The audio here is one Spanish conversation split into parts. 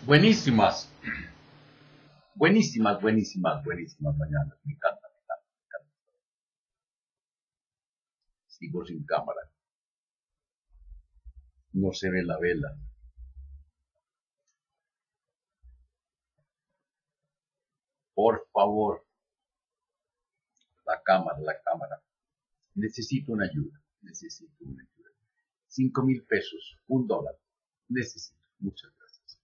Buenísimas, buenísimas mañanas. Me encanta, me encanta, me encanta. Sigo sin cámara. No se ve la vela. Por favor, la cámara, la cámara. Necesito una ayuda. Necesito una ayuda. 5,000 pesos, $1. Necesito. Muchas gracias.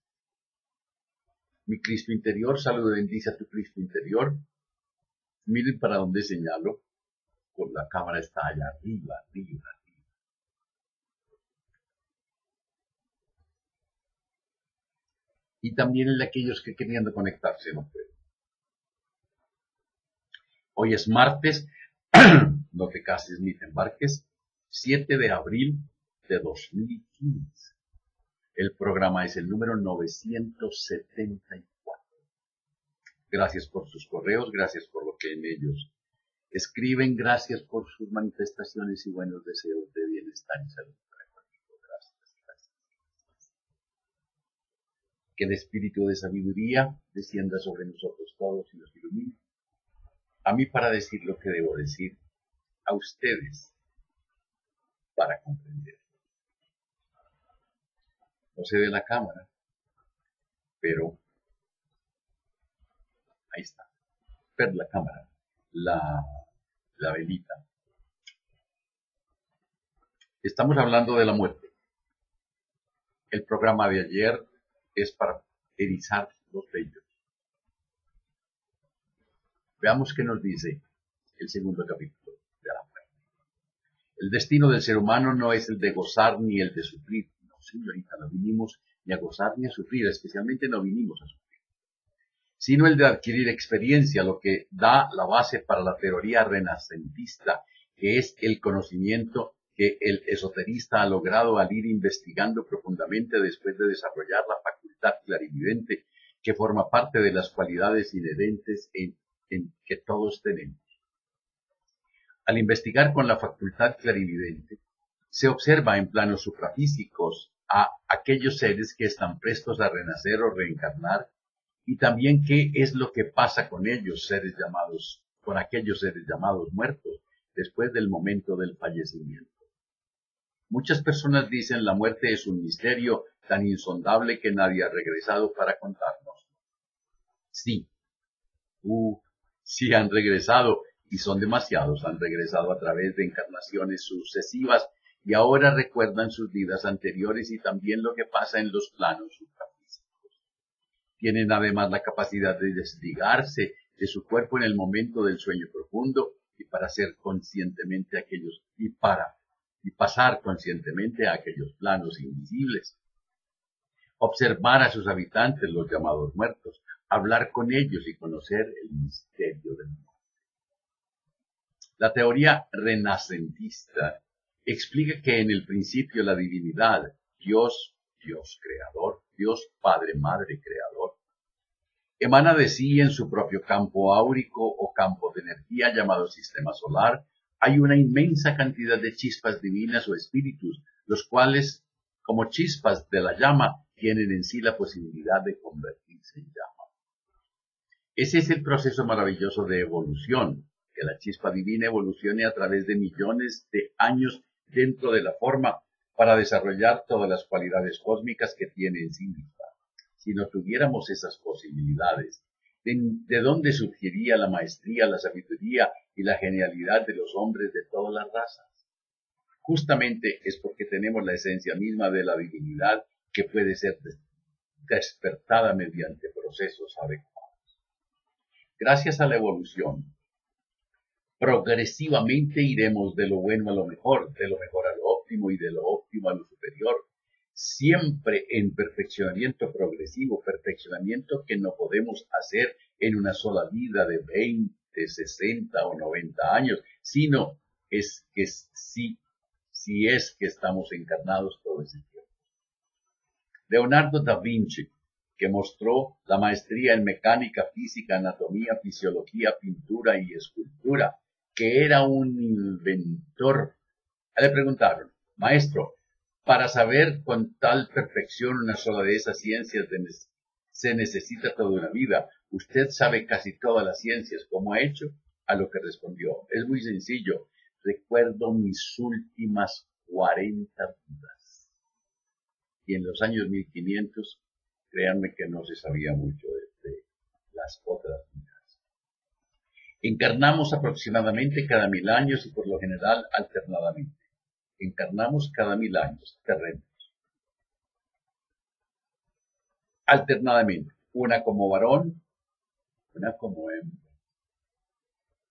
Mi Cristo interior, salud bendice a tu Cristo interior. Miren para dónde señalo. Con la cámara está allá arriba, arriba, arriba. Y también el de aquellos que queriendo conectarse no pueden. Hoy es martes, no te cases ni te embarques, 7 de abril de 2015. El programa es el número 974. Gracias por sus correos, gracias por lo que en ellos escriben, gracias por sus manifestaciones y buenos deseos de bienestar y salud. Gracias, gracias. Que el espíritu de sabiduría descienda sobre nosotros todos y nos ilumine. A mí para decir lo que debo decir, a ustedes para comprender. No se ve la cámara, pero ahí está. Ver la cámara, la velita. Estamos hablando de la muerte. El programa de ayer es para erizar los vellos. Veamos qué nos dice el segundo capítulo de la muerte. El destino del ser humano no es el de gozar ni el de sufrir. No, señorita, no vinimos ni a gozar ni a sufrir, especialmente no vinimos a sufrir, sino el de adquirir experiencia, lo que da la base para la teoría renacentista, que es el conocimiento que el esoterista ha logrado al ir investigando profundamente después de desarrollar la facultad clarividente, que forma parte de las cualidades inherentes en que todos tenemos. Al investigar con la facultad clarividente, se observa en planos suprafísicos a aquellos seres que están prestos a renacer o reencarnar, y también qué es lo que pasa con aquellos seres llamados muertos, después del momento del fallecimiento. Muchas personas dicen la muerte es un misterio tan insondable que nadie ha regresado para contarnos. Sí, sí han regresado, y son demasiados, han regresado a través de encarnaciones sucesivas, y ahora recuerdan sus vidas anteriores y también lo que pasa en los planos suprafísicos. Tienen además la capacidad de desligarse de su cuerpo en el momento del sueño profundo y pasar conscientemente a aquellos planos invisibles. Observar a sus habitantes, los llamados muertos, hablar con ellos y conocer el misterio del mundo. La teoría renacentista explica que en el principio la divinidad, Dios creador, Dios Padre, Madre, creador, emana de sí en su propio campo áurico o campo de energía llamado sistema solar. Hay una inmensa cantidad de chispas divinas o espíritus, los cuales, como chispas de la llama, tienen en sí la posibilidad de convertirse en llama. Ese es el proceso maravilloso de evolución, que la chispa divina evolucione a través de millones de años dentro de la forma para desarrollar todas las cualidades cósmicas que tiene en sí misma. Si no tuviéramos esas posibilidades, ¿de dónde surgiría la maestría, la sabiduría y la genialidad de los hombres de todas las razas? Justamente es porque tenemos la esencia misma de la divinidad que puede ser despertada mediante procesos adecuados. Gracias a la evolución, progresivamente iremos de lo bueno a lo mejor, de lo mejor a lo óptimo y de lo óptimo a lo superior, siempre en perfeccionamiento progresivo, perfeccionamiento que no podemos hacer en una sola vida de 20, 60 o 90 años, sino es que si es que estamos encarnados todo ese tiempo. Leonardo da Vinci, que mostró la maestría en mecánica, física, anatomía, fisiología, pintura y escultura, que era un inventor. Le preguntaron, maestro, para saber con tal perfección una sola de esas ciencias Se necesita toda una vida. Usted sabe casi todas las ciencias. ¿Cómo ha hecho? A lo que respondió. Es muy sencillo. Recuerdo mis últimas 40 vidas. Y en los años 1500, créanme que no se sabía mucho de las otras vidas. Encarnamos aproximadamente cada 1000 años y por lo general alternadamente. Encarnamos cada 1000 años, terrenos. Alternadamente, una como varón, una como hembra.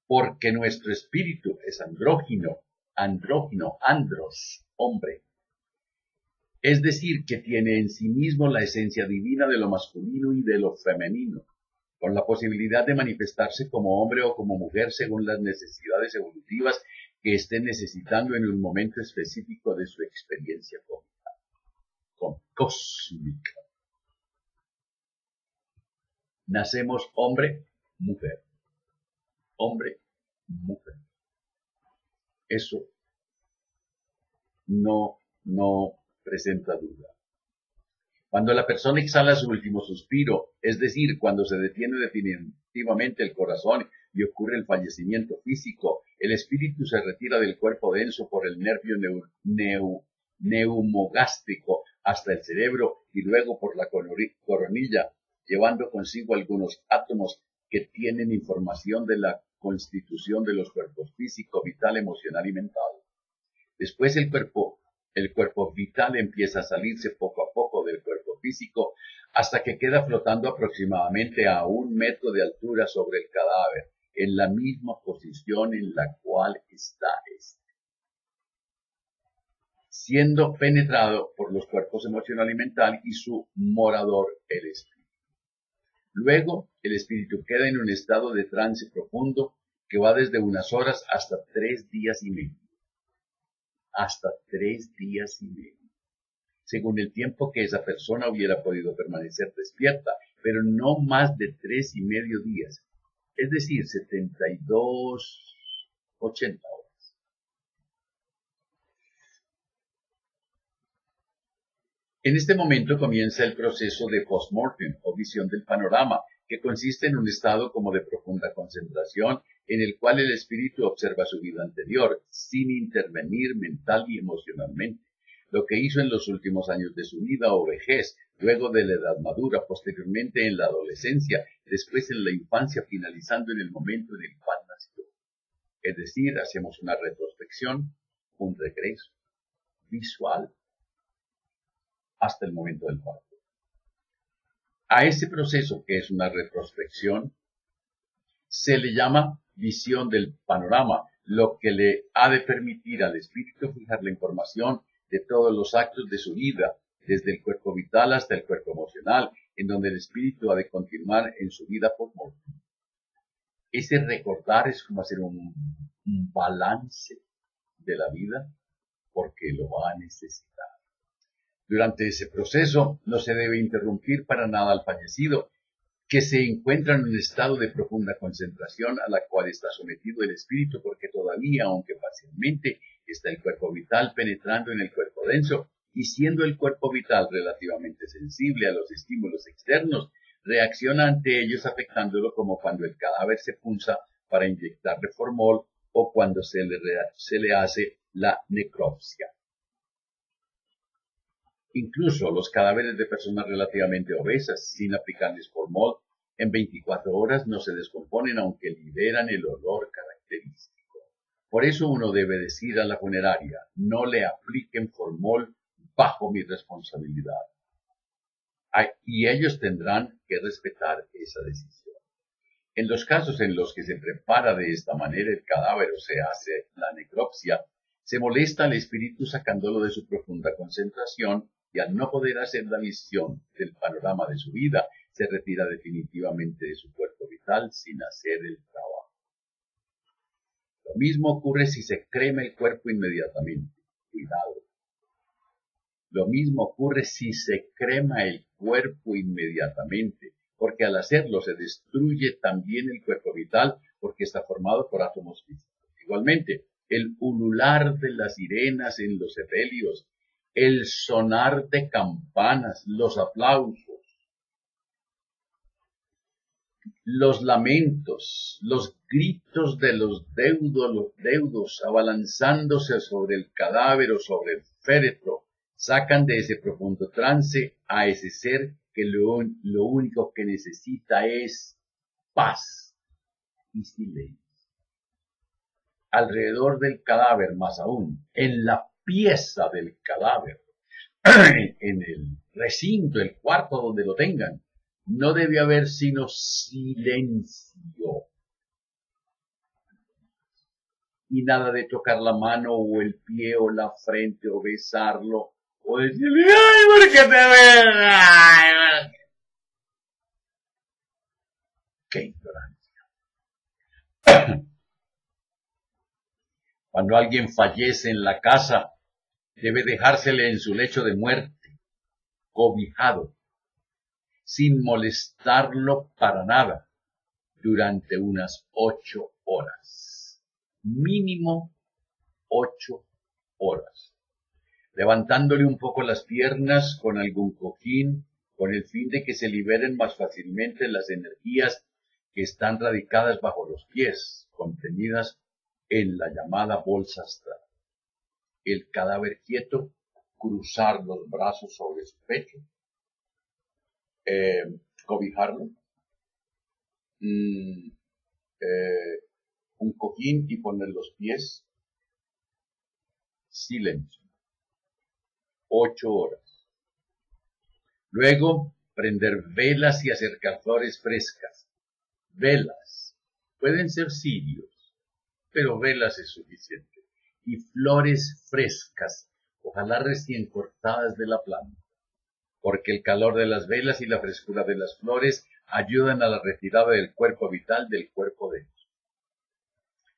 Porque nuestro espíritu es andrógino, andros, hombre. Es decir, que tiene en sí mismo la esencia divina de lo masculino y de lo femenino, con la posibilidad de manifestarse como hombre o como mujer según las necesidades evolutivas que esté necesitando en un momento específico de su experiencia cósmica. Nacemos hombre, mujer. Hombre, mujer. Eso no presenta duda. Cuando la persona exhala su último suspiro, es decir, cuando se detiene definitivamente el corazón y ocurre el fallecimiento físico, el espíritu se retira del cuerpo denso por el nervio neumogástrico hasta el cerebro y luego por la coronilla, llevando consigo algunos átomos que tienen información de la constitución de los cuerpos físico, vital, emocional y mental. Después el cuerpo vital empieza a salirse poco a poco del cuerpo físico hasta que queda flotando aproximadamente a 1 metro de altura sobre el cadáver, en la misma posición en la cual está este, siendo penetrado por los cuerpos emocional y mental y su morador, el espíritu. Luego, el espíritu queda en un estado de trance profundo que va desde unas horas hasta 3 días y medio. Hasta 3 días y medio, según el tiempo que esa persona hubiera podido permanecer despierta, pero no más de 3 y medio días, es decir, 72, 80 horas. En este momento comienza el proceso de post-mortem o visión del panorama, que consiste en un estado como de profunda concentración, en el cual el espíritu observa su vida anterior, sin intervenir mental y emocionalmente, lo que hizo en los últimos años de su vida o vejez, luego de la edad madura, posteriormente en la adolescencia, después en la infancia, finalizando en el momento en el cual nació. Es decir, hacemos una retrospección, un regreso visual hasta el momento del parto. A ese proceso, que es una retrospección, se le llama visión del panorama, lo que le ha de permitir al espíritu fijar la información de todos los actos de su vida, desde el cuerpo vital hasta el cuerpo emocional, en donde el espíritu ha de continuar en su vida por mortem. Ese recordar es como hacer un balance de la vida, porque lo va a necesitar. Durante ese proceso no se debe interrumpir para nada al fallecido, que se encuentra en un estado de profunda concentración a la cual está sometido el espíritu, porque todavía, aunque parcialmente, está el cuerpo vital penetrando en el cuerpo denso, y siendo el cuerpo vital relativamente sensible a los estímulos externos, reacciona ante ellos afectándolo, como cuando el cadáver se punza para inyectarle formol o cuando se le hace la necropsia. Incluso los cadáveres de personas relativamente obesas, sin aplicarles formol, en 24 horas no se descomponen, aunque liberan el olor característico. Por eso uno debe decir a la funeraria: no le apliquen formol bajo mi responsabilidad. Y ellos tendrán que respetar esa decisión. En los casos en los que se prepara de esta manera el cadáver o se hace la necropsia, se molesta al espíritu sacándolo de su profunda concentración, y al no poder hacer la visión del panorama de su vida, se retira definitivamente de su cuerpo vital sin hacer el trabajo. Lo mismo ocurre si se crema el cuerpo inmediatamente. Cuidado. Lo mismo ocurre si se crema el cuerpo inmediatamente, porque al hacerlo se destruye también el cuerpo vital, porque está formado por átomos físicos. Igualmente, el ulular de las sirenas en los sepelios, el sonar de campanas, los aplausos, los lamentos, los gritos de los deudos abalanzándose sobre el cadáver o sobre el féretro, sacan de ese profundo trance a ese ser que lo único que necesita es paz y silencio. Alrededor del cadáver, más aún, en la pieza del cadáver, en el recinto, el cuarto donde lo tengan, no debe haber sino silencio. Y nada de tocar la mano o el pie o la frente o besarlo o decirle, ¡ay, por qué te ves! ¡Ay, qué ignorancia! Cuando alguien fallece en la casa, debe dejársele en su lecho de muerte, cobijado, sin molestarlo para nada, durante unas 8 horas. Mínimo 8 horas. Levantándole un poco las piernas con algún cojín, con el fin de que se liberen más fácilmente las energías que están radicadas bajo los pies, contenidas en la llamada bolsa astral. El cadáver quieto, cruzar los brazos sobre su pecho, cobijarlo, un cojín y poner los pies, silencio, 8 horas. Luego, prender velas y acercar flores frescas. Velas, pueden ser cirios, pero velas es suficiente. Y flores frescas, ojalá recién cortadas de la planta, porque el calor de las velas y la frescura de las flores ayudan a la retirada del cuerpo vital del cuerpo denso.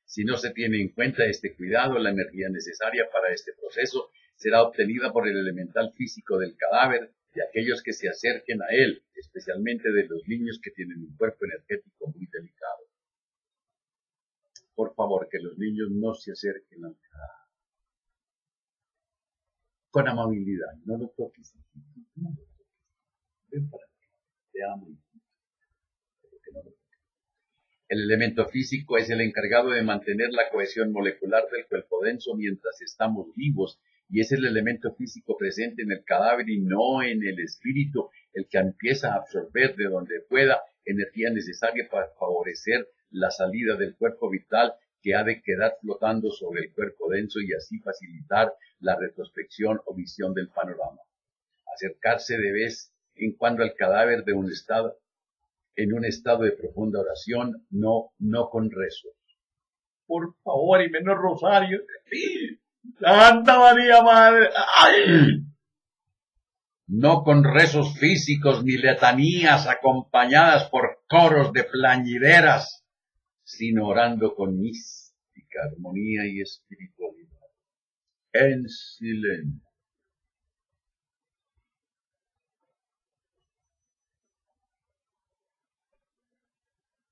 Si no se tiene en cuenta este cuidado, la energía necesaria para este proceso será obtenida por el elemental físico del cadáver de aquellos que se acerquen a él, especialmente de los niños que tienen un cuerpo energético muy delicado. Por favor, que los niños no se acerquen al cadáver. Con amabilidad, no lo toques. No lo toques. Ven para acá, te amo. Pero que no lo toques. El elemento físico es el encargado de mantener la cohesión molecular del cuerpo denso mientras estamos vivos, y es el elemento físico presente en el cadáver y no en el espíritu el que empieza a absorber de donde pueda energía necesaria para favorecer la salida del cuerpo vital que ha de quedar flotando sobre el cuerpo denso y así facilitar la retrospección o visión del panorama. Acercarse de vez en cuando al cadáver en un estado de profunda oración, no con rezos. Por favor, y menos rosario. Santa María Madre. ¡Ay! No con rezos físicos ni letanías acompañadas por coros de plañideras, sino orando con mística, armonía y espiritualidad. En silencio.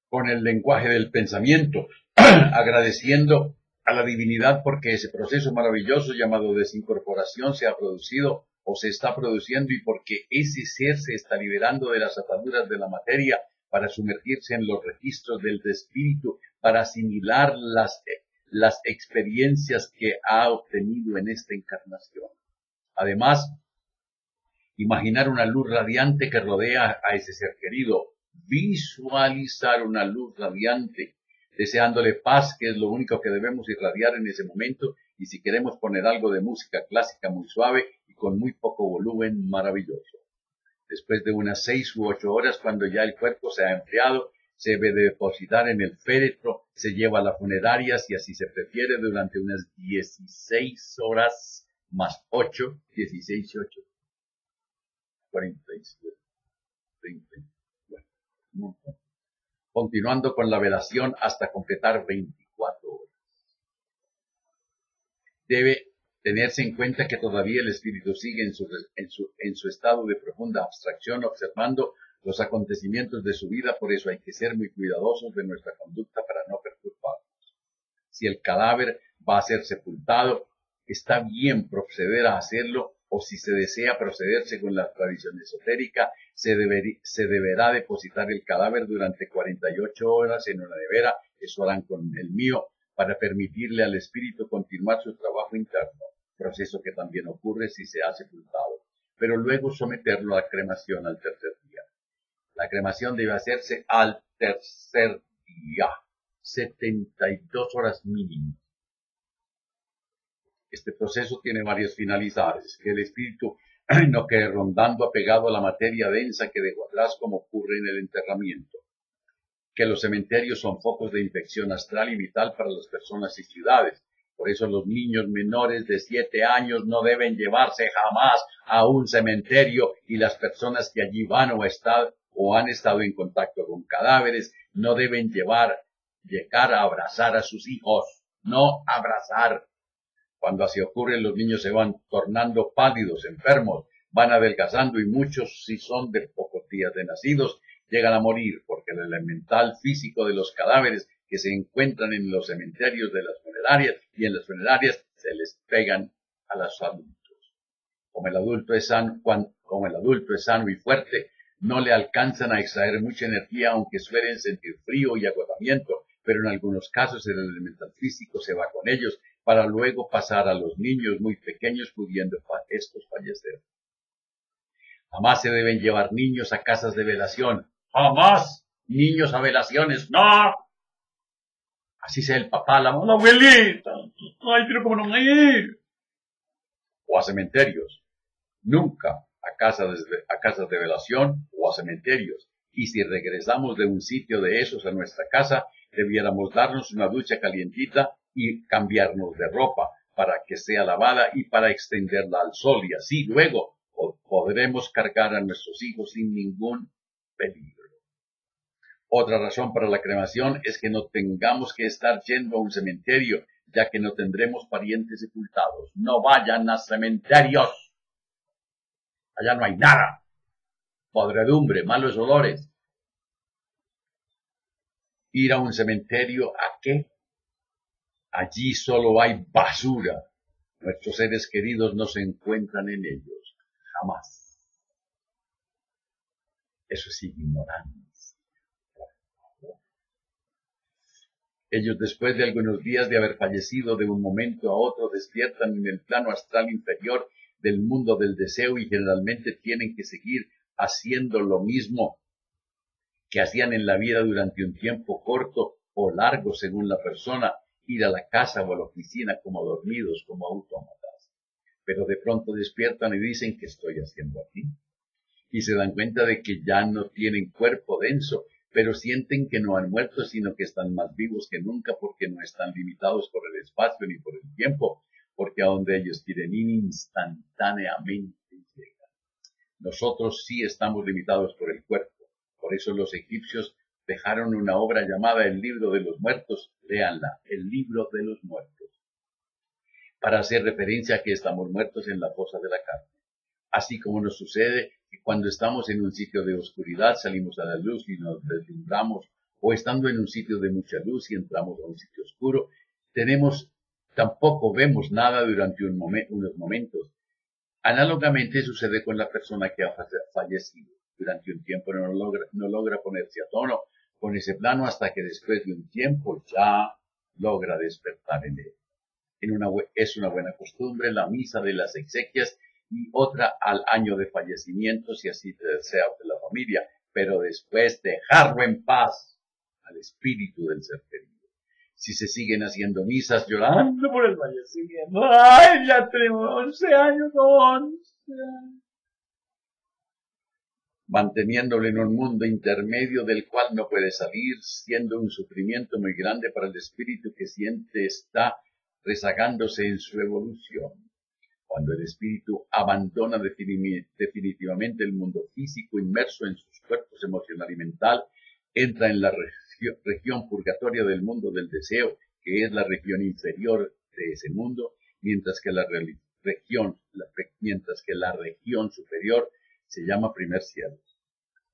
Con el lenguaje del pensamiento, agradeciendo a la divinidad porque ese proceso maravilloso llamado desincorporación se ha producido o se está produciendo y porque ese ser se está liberando de las ataduras de la materia para sumergirse en los registros del espíritu, para asimilar las experiencias que ha obtenido en esta encarnación. Además, imaginar una luz radiante que rodea a ese ser querido, visualizar una luz radiante, deseándole paz, que es lo único que debemos irradiar en ese momento, y si queremos poner algo de música clásica muy suave y con muy poco volumen, maravilloso. Después de unas 6 u 8 horas, cuando ya el cuerpo se ha enfriado, se debe depositar en el féretro, se lleva a la funeraria, si así se prefiere, durante unas 16 horas más 8, 16 y 8, 47, 30, bueno, un montón. Continuando con la velación hasta completar 24 horas. Debe tenerse en cuenta que todavía el espíritu sigue en su estado de profunda abstracción, observando los acontecimientos de su vida, por eso hay que ser muy cuidadosos de nuestra conducta para no perturbarnos. Si el cadáver va a ser sepultado, está bien proceder a hacerlo o si se desea proceder según la tradición esotérica, se deberá depositar el cadáver durante 48 horas en una nevera, eso harán con el mío, para permitirle al espíritu continuar su trabajo interno, proceso que también ocurre si se ha sepultado, pero luego someterlo a cremación al tercer día. La cremación debe hacerse al tercer día, 72 horas mínimo. Este proceso tiene varias finalidades, que el espíritu no quede rondando apegado a la materia densa que dejó atrás como ocurre en el enterramiento, que los cementerios son focos de infección astral y vital para las personas y ciudades. Por eso los niños menores de 7 años no deben llevarse jamás a un cementerio y las personas que allí van o han estado en contacto con cadáveres no deben llegar a abrazar a sus hijos, no abrazar. Cuando así ocurre, los niños se van tornando pálidos, enfermos, van adelgazando y muchos, si son de pocos días de nacidos, llegan a morir porque el elemental físico de los cadáveres que se encuentran en los cementerios de las funerarias y en las funerarias se les pegan a los adultos. Como el adulto es sano y fuerte, no le alcanzan a extraer mucha energía, aunque suelen sentir frío y agotamiento, pero en algunos casos el elemental físico se va con ellos para luego pasar a los niños muy pequeños, pudiendo estos fallecer. Jamás se deben llevar niños a casas de velación. ¡Jamás! Niños a velaciones, ¡no! Así sea el papá, la mamá, la abuelita. ¡Ay, pero cómo no voy a ir! O a cementerios. Nunca a casas de velación o a cementerios. Y si regresamos de un sitio de esos a nuestra casa, debiéramos darnos una ducha calientita y cambiarnos de ropa para que sea lavada y para extenderla al sol, y así luego podremos cargar a nuestros hijos sin ningún peligro. Otra razón para la cremación es que no tengamos que estar yendo a un cementerio, ya que no tendremos parientes sepultados. No vayan a cementerios. Allá no hay nada. Podredumbre, malos olores. Ir a un cementerio, ¿a qué? Allí solo hay basura. Nuestros seres queridos no se encuentran en ellos. Jamás. Eso es ignorancia. Ellos, después de algunos días de haber fallecido, de un momento a otro despiertan en el plano astral inferior del mundo del deseo y generalmente tienen que seguir haciendo lo mismo que hacían en la vida durante un tiempo corto o largo según la persona, ir a la casa o a la oficina como dormidos, como autómatas. Pero de pronto despiertan y dicen, ¿qué estoy haciendo aquí? Y se dan cuenta de que ya no tienen cuerpo denso, pero sienten que no han muerto, sino que están más vivos que nunca porque no están limitados por el espacio ni por el tiempo, porque a donde ellos quieren ir instantáneamente llegan. Nosotros sí estamos limitados por el cuerpo. Por eso los egipcios dejaron una obra llamada El Libro de los Muertos, léanla, El Libro de los Muertos, para hacer referencia a que estamos muertos en la fosa de la carne. Así como nos sucede que cuando estamos en un sitio de oscuridad salimos a la luz y nos deslumbramos, o estando en un sitio de mucha luz y entramos a un sitio oscuro, tampoco vemos nada durante unos momentos. Análogamente sucede con la persona que ha fallecido. Durante un tiempo no logra ponerse a tono con ese plano hasta que después de un tiempo ya logra despertar en él. Es una buena costumbre la misa de las exequias y otra al año de fallecimiento, si así desea de la familia, pero después dejarlo en paz al espíritu del ser querido. Si se siguen haciendo misas llorando por el fallecimiento, ¡ay, ya tenemos 11 años, 11! Manteniéndolo en un mundo intermedio del cual no puede salir, siendo un sufrimiento muy grande para el espíritu que siente está rezagándose en su evolución. Cuando el espíritu abandona definitivamente el mundo físico inmerso en sus cuerpos emocional y mental, entra en la región purgatoria del mundo del deseo, que es la región inferior de ese mundo, mientras que la región superior se llama primer cielo.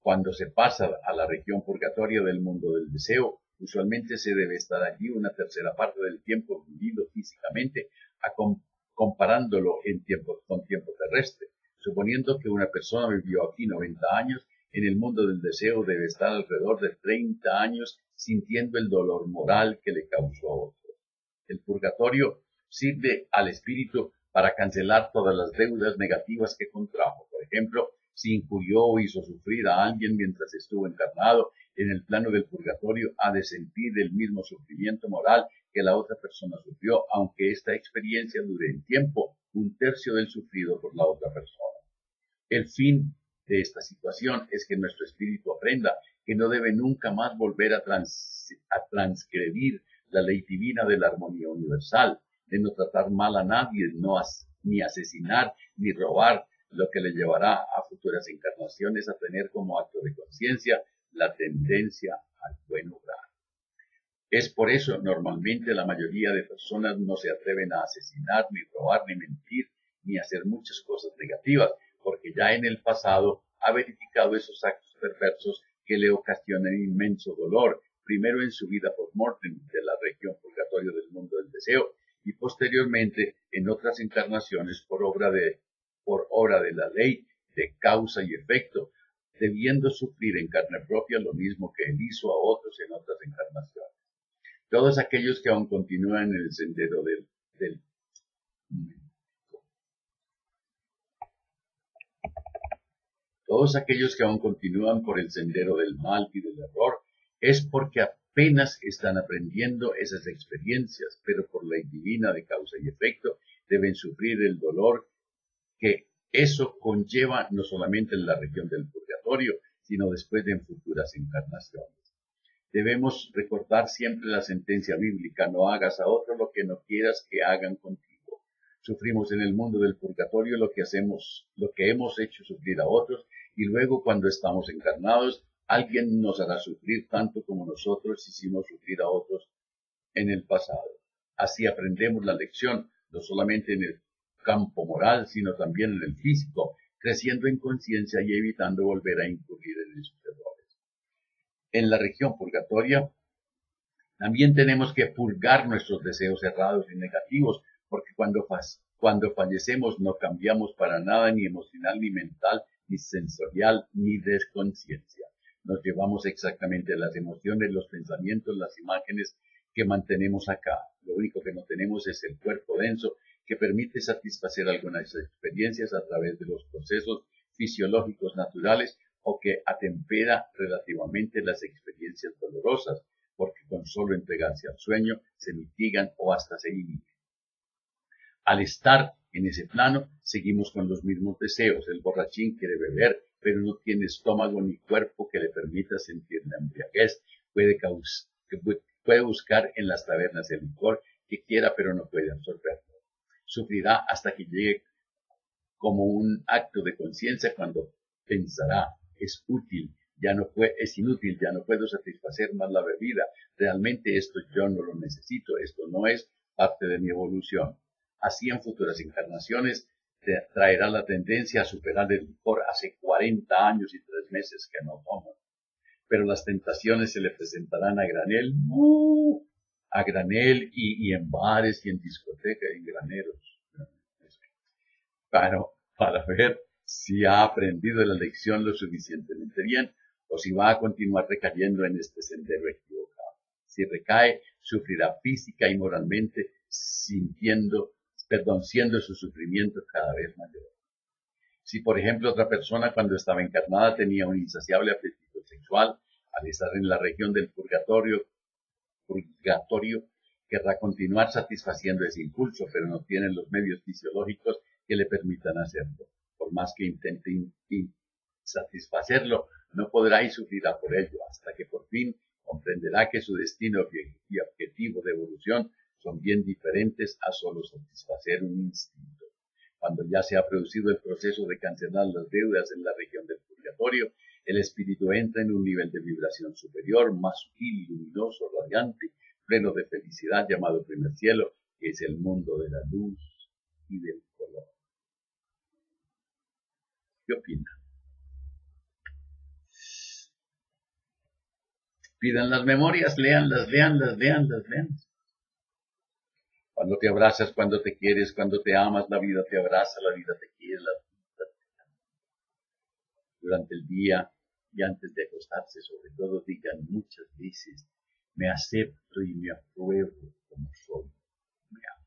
Cuando se pasa a la región purgatoria del mundo del deseo, usualmente se debe estar allí una tercera parte del tiempo vivido físicamente, comparándolo con tiempo terrestre. Suponiendo que una persona vivió aquí 90 años, en el mundo del deseo debe estar alrededor de 30 años sintiendo el dolor moral que le causó a otro. El purgatorio sirve al espíritu para cancelar todas las deudas negativas que contrajo. Por ejemplo, si injurió o hizo sufrir a alguien mientras estuvo encarnado, en el plano del purgatorio ha de sentir el mismo sufrimiento moral que la otra persona sufrió, aunque esta experiencia dure en tiempo un tercio del sufrido por la otra persona. El fin de esta situación es que nuestro espíritu aprenda que no debe nunca más volver a transgredir la ley divina de la armonía universal, de no tratar mal a nadie, ni asesinar, ni robar, lo que le llevará a futuras encarnaciones a tener como acto de conciencia la tendencia al buen obrar. Es por eso normalmente la mayoría de personas no se atreven a asesinar, ni robar, ni mentir, ni hacer muchas cosas negativas, porque ya en el pasado ha verificado esos actos perversos que le ocasionan inmenso dolor, primero en su vida post-mortem de la región purgatorio del mundo del deseo, y posteriormente en otras encarnaciones por obra de la ley de causa y efecto, debiendo sufrir en carne propia lo mismo que él hizo a otros en otras encarnaciones. Todos aquellos que aún continúan en el sendero todos aquellos que aún continúan por el sendero del mal y del error es porque apenas están aprendiendo esas experiencias, pero por ley divina de causa y efecto deben sufrir el dolor que eso conlleva no solamente en la región del purgatorio, sino después de en futuras encarnaciones. Debemos recordar siempre la sentencia bíblica: no hagas a otro lo que no quieras que hagan contigo. Sufrimos en el mundo del purgatorio lo que hemos hecho sufrir a otros, y luego cuando estamos encarnados, alguien nos hará sufrir tanto como nosotros hicimos sufrir a otros en el pasado. Así aprendemos la lección, no solamente en el campo moral, sino también en el físico, creciendo en conciencia y evitando volver a incurrir en esos errores. En la región purgatoria también tenemos que purgar nuestros deseos errados y negativos, porque cuando fallecemos no cambiamos para nada, ni emocional, ni mental, ni sensorial, ni de conciencia. Nos llevamos exactamente las emociones, los pensamientos, las imágenes que mantenemos acá. Lo único que no tenemos es el cuerpo denso que permite satisfacer algunas experiencias a través de los procesos fisiológicos naturales, o que atempera relativamente las experiencias dolorosas, porque con solo entregarse al sueño se mitigan o hasta se inhiben. Al estar en ese plano, seguimos con los mismos deseos. El borrachín quiere beber, pero no tiene estómago ni cuerpo que le permita sentir la embriaguez. Puede buscar en las tabernas el licor que quiera, pero no puede absorberlo. Sufrirá hasta que llegue como un acto de conciencia cuando pensará: es inútil, ya no puedo satisfacer más la bebida, realmente esto yo no lo necesito, esto no es parte de mi evolución. Así en futuras encarnaciones traerá la tendencia a superar el licor. Hace 40 años y 3 meses que no tomo, pero las tentaciones se le presentarán a granel y en bares y en discotecas y en graneros, para ver si ha aprendido la lección lo suficientemente bien o si va a continuar recayendo en este sendero equivocado. Si recae, sufrirá física y moralmente, siendo su sufrimiento cada vez mayor. Si, por ejemplo, otra persona cuando estaba encarnada tenía un insaciable apetito sexual, al estar en la región del purgatorio querrá continuar satisfaciendo ese impulso, pero no tiene los medios fisiológicos que le permitan hacerlo. Por más que intente satisfacerlo, no podrá y sufrirá por ello, hasta que por fin comprenderá que su destino y objetivo de evolución son bien diferentes a solo satisfacer un instinto. Cuando ya se ha producido el proceso de cancelar las deudas en la región del purgatorio, el espíritu entra en un nivel de vibración superior, más sutil, luminoso, radiante, pleno de felicidad, llamado primer cielo, que es el mundo de la luz y del color. ¿Qué opinan? Pidan las memorias, léanlas. Cuando te abrazas, cuando te quieres, cuando te amas, la vida te abraza, la vida te quiere, la vida te ama. Durante el día y antes de acostarse, sobre todo, digan muchas veces, me acepto y me apruebo como soy, me amo.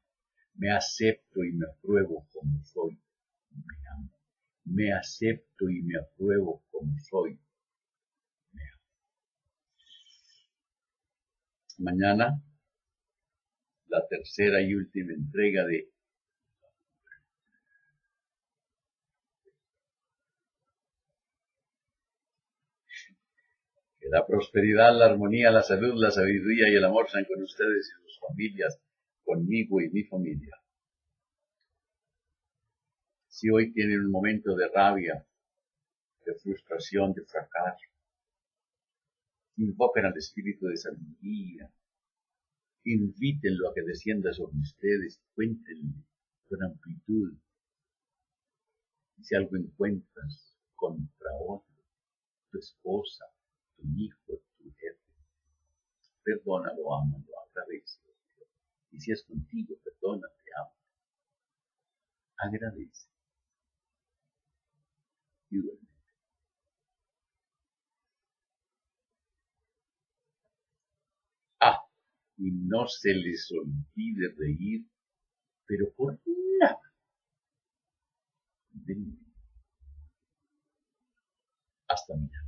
Me acepto y me apruebo como soy, me amo. Me acepto y me apruebo como soy, me amo. Mañana, la tercera y última entrega de que la prosperidad, la armonía, la salud, la sabiduría y el amor sean con ustedes y sus familias, conmigo y mi familia. Si hoy tienen un momento de rabia, de frustración, de fracaso, invoquen al espíritu de sabiduría, invítenlo a que descienda sobre ustedes, cuéntenle con amplitud. Y si algo encuentras contra otro, tu esposa, tu hijo, tu jefe, perdónalo, ámalo, agradece. Y si es contigo, perdónate, ama, agradece y duerme. Ah, y no se les olvide reír, pero por nada del mundo. Hasta mañana.